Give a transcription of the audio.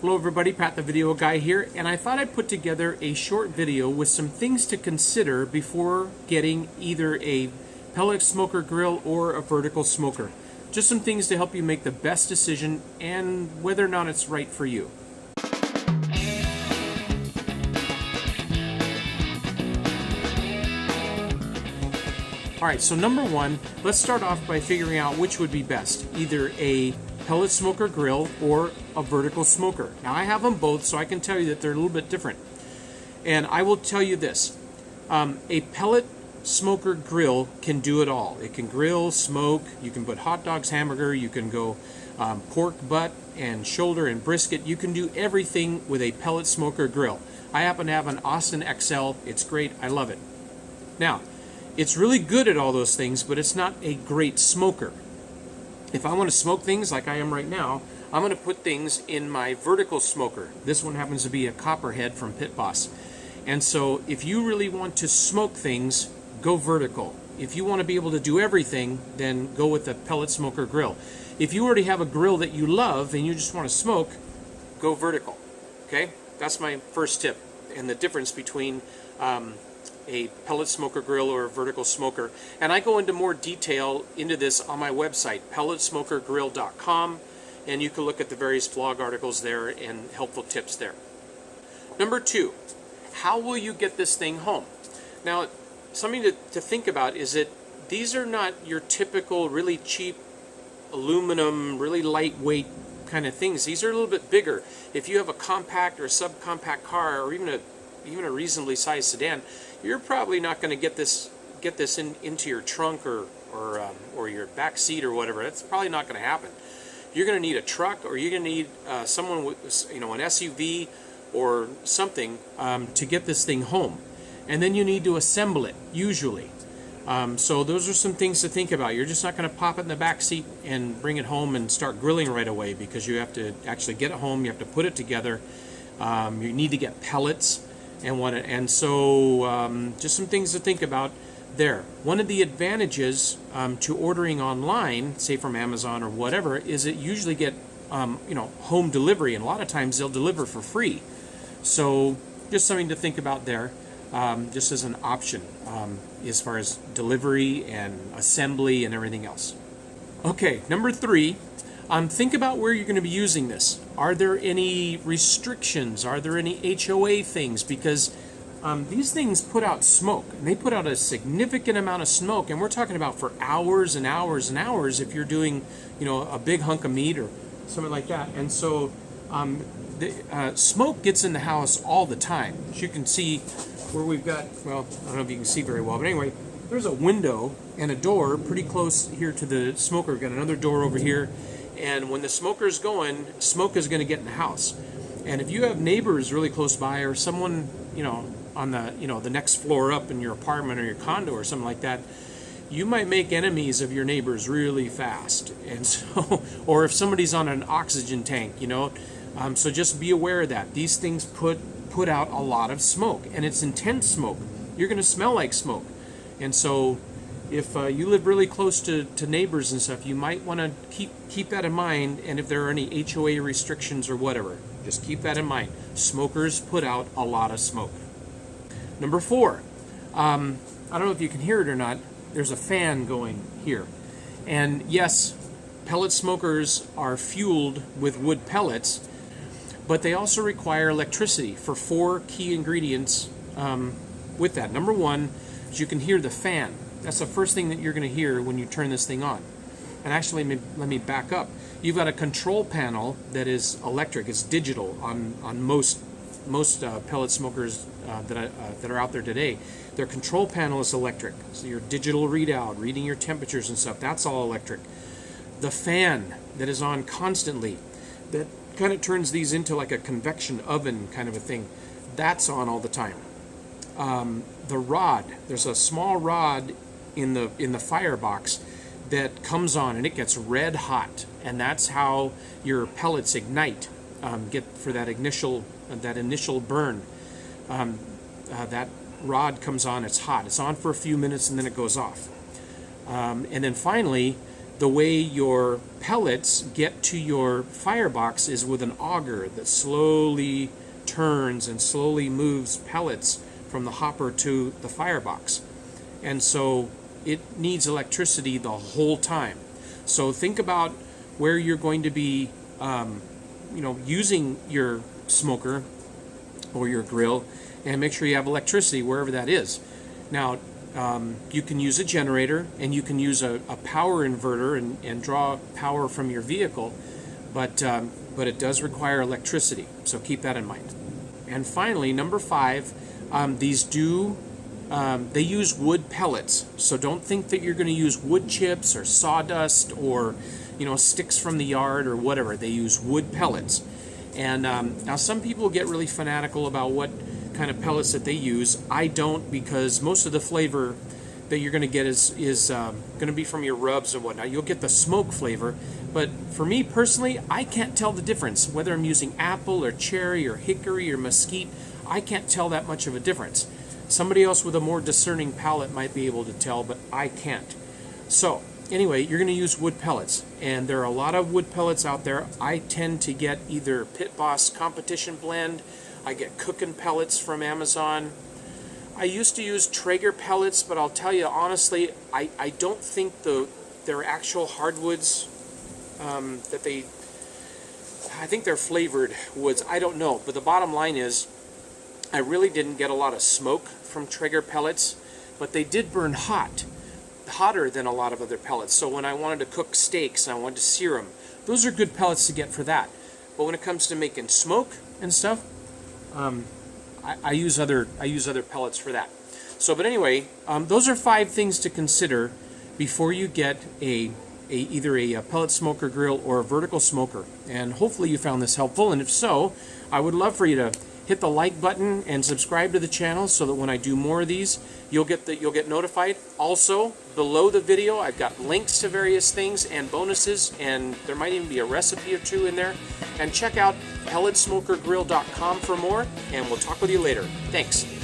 Hello everybody, Pat the Video Guy here, and I thought I'd put together a short video with some things to consider before getting either a pellet smoker grill or a vertical smoker. Just some things to help you make the best decision and whether or not it's right for you. Alright, so number one, let's start off by figuring out which would be best, either a pellet smoker grill or a vertical smoker. Now I have them both, so I can tell you that they're a little bit different. And I will tell you this, a pellet smoker grill can do it all. It can grill, smoke, you can put hot dogs, hamburger, you can go pork butt and shoulder and brisket. You can do everything with a pellet smoker grill. I happen to have an Austin XL. It's great. I love it. Now, it's really good at all those things, but it's not a great smoker. If I want to smoke things like I am right now, I'm going to put things in my vertical smoker. This one happens to be a Copperhead from Pit Boss. And so if you really want to smoke things, go vertical. If you want to be able to do everything, then go with the pellet smoker grill. If you already have a grill that you love and you just want to smoke, go vertical. Okay? That's my first tip. And the difference between a pellet smoker grill or a vertical smoker. And I go into more detail into this on my website, pelletsmokergrill.com, and you can look at the various blog articles there and helpful tips there. Number two, how will you get this thing home? Now, something to think about is that these are not your typical really cheap aluminum, really lightweight kind of things. These are a little bit bigger. If you have a compact or subcompact car or even a reasonably sized sedan, you're probably not going to get this into your trunk or your back seat or whatever. That's probably not going to happen. You're going to need a truck, or you're going to need someone with an SUV or something to get this thing home, and then you need to assemble it usually. So those are some things to think about. You're just not going to pop it in the back seat and bring it home and start grilling right away, because you have to actually get it home. You have to put it together. You need to get pellets. So just some things to think about there. One of the advantages to ordering online, say from Amazon or whatever, is that you usually get home delivery, and a lot of times they'll deliver for free. So just something to think about there, just as an option as far as delivery and assembly and everything else. Okay, number three. Think about where you're going to be using this. Are there any restrictions? Are there any HOA things? Because these things put out smoke, and they put out a significant amount of smoke, and we're talking about for hours and hours and hours if you're doing, a big hunk of meat or something like that. And so the smoke gets in the house all the time. As you can see where we've got, well, I don't know if you can see very well, but anyway, there's a window and a door pretty close here to the smoker. We've got another door over here. And when the smoker's going, smoke is going to get in the house. And if you have neighbors really close by, or someone, on the next floor up in your apartment or your condo or something like that, you might make enemies of your neighbors really fast. And so, or if somebody's on an oxygen tank, so just be aware of that. These things put out a lot of smoke, and it's intense smoke. You're going to smell like smoke. And so if you live really close to neighbors and stuff, you might want to keep that in mind. And if there are any HOA restrictions or whatever, just keep that in mind. Smokers put out a lot of smoke. Number four, I don't know if you can hear it or not, there's a fan going here. And yes, pellet smokers are fueled with wood pellets, but they also require electricity for four key ingredients with that. Number one is you can hear the fan. That's the first thing that you're going to hear when you turn this thing on. And actually, let me back up. You've got a control panel that is electric. It's digital on most pellet smokers that are out there today. Their control panel is electric. So your digital readout, reading your temperatures and stuff, that's all electric. The fan that is on constantly, that kind of turns these into like a convection oven kind of a thing, that's on all the time. The rod, there's a small rod in the firebox that comes on, and it gets red hot, and that's how your pellets ignite, get for that initial burn. That rod comes on, it's hot, it's on for a few minutes, and then it goes off. And then finally, the way your pellets get to your firebox is with an auger that slowly turns and slowly moves pellets from the hopper to the firebox. And so it needs electricity the whole time. So think about where you're going to be using your smoker or your grill, and make sure you have electricity wherever that is. Now, you can use a generator, and you can use a power inverter and draw power from your vehicle, but it does require electricity, so keep that in mind. And finally, number 5, they use wood pellets, so don't think that you're going to use wood chips or sawdust or sticks from the yard or whatever. They use wood pellets. And now some people get really fanatical about what kind of pellets that they use. I don't, because most of the flavor that you're going to get is going to be from your rubs and whatnot. You'll get the smoke flavor, but for me personally, I can't tell the difference whether I'm using apple or cherry or hickory or mesquite. I can't tell that much of a difference. Somebody else with a more discerning palate might be able to tell, but I can't. So anyway, you're going to use wood pellets, and there are a lot of wood pellets out there. I tend to get either Pit Boss Competition Blend, I get cooking pellets from Amazon. I used to use Traeger pellets, but I'll tell you honestly, I don't think they're actual hardwoods I think they're flavored woods. I don't know, but the bottom line is I really didn't get a lot of smoke from Traeger pellets, but they did burn hotter than a lot of other pellets. So when I wanted to cook steaks and I wanted to sear them, those are good pellets to get for that. But when it comes to making smoke and stuff, I use other pellets for that. So, but anyway, those are 5 things to consider before you get either a pellet smoker grill or a vertical smoker. And hopefully you found this helpful. And if so, I would love for you to hit the like button and subscribe to the channel so that when I do more of these, you'll get notified. Also, below the video, I've got links to various things and bonuses, and there might even be a recipe or 2 in there. And check out pelletsmokergrill.com for more, and we'll talk with you later. Thanks.